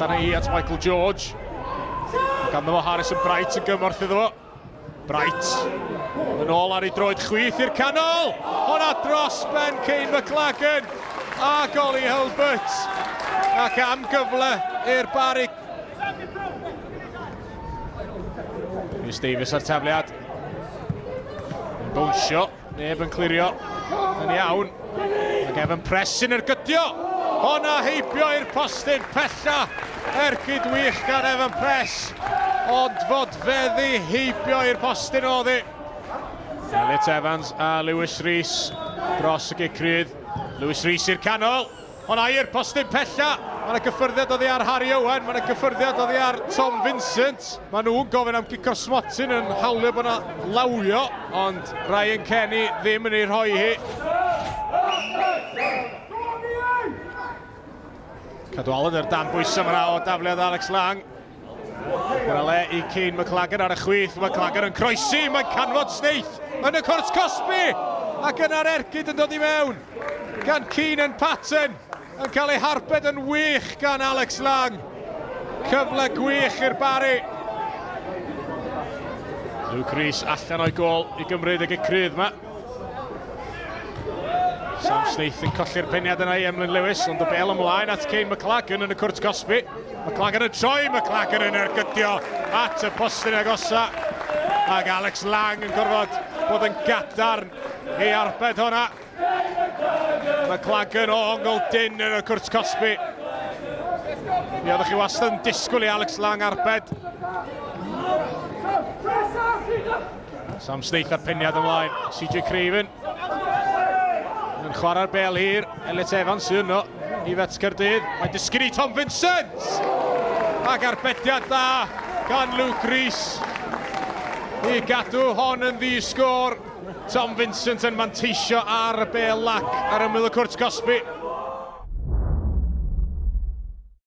Allan i at Michael George. Ganddo fo Harrison Bright yn gymorth iddo fo. Bright yn ôl ar ei droed chwith i'r canol. Honna dros ben Kane McLagan a Golly Hilbert. Ac am gyfle i'r Barri. Rhys Davies ar tafliad. Yn bwnsio, neb yn clirio. Yn iawn. Ac Evan Press yn ergydio. Honna heibio i'r postyn pella. Ergyd wych gan Evan Press. Ond fodfeddi heibio i'r postyn oedd hi. Elliot Evans a Lewis Rhys dros y gicrydd. Lewis Rhys i'r canol. Honna i'r postyn pella. Mae yna gyffyrddiad oddi ar Harry Owen, mae yna gyffyrddiad oddi ar Tom Vincent. Mae nhw'n gofyn am Gico Smotin yn hawlio bod yna lawio, ond Ryan Kenny ddim yn ei rhoi hi. Cadwalan yr dan bwysau yma o dafliad Alex Lang. Yna le i Kane McLagan ar y chwith. McLagan yn croesi, mae'n canfod sneith yn y cwrt Cosby. Ac yna'r ergyd yn dod i mewn gan Keenan Patton. Yn cael ei harbed yn wych gan Alex Lang. Cyfle gwych i'r Barri. Luke Rhys allan o'i gol i gymryd y gicrydd yma. Sam Sneith yn colli'r peniad yna i Emlyn Lewis, ond y bel ymlaen at Kane McLagan yn y cwrt Cosby. McLagan yn troi, McLagan yn ergydio at y postyn agosa. Ac Alex Lang yn gorfod bod yn gadarn i arbed honna. McLagan o ongl dyn yn y cwrt Cosby. Mi oeddech chi wastad yn disgwyl i Alex Lang arbed. Sam Sneith ar peniad ymlaen. CJ Craven yn chwarae'r bel hir. Elliot Evans yno i Met Caerdydd. Mae'n disgyn i Tom Vincent. Ac arbediad dda gan Luke Rhys i gadw hon yn ddi-sgôr. Tom Vincent yn manteisio ar y bel lac ar ymyl y cwrt Cosby.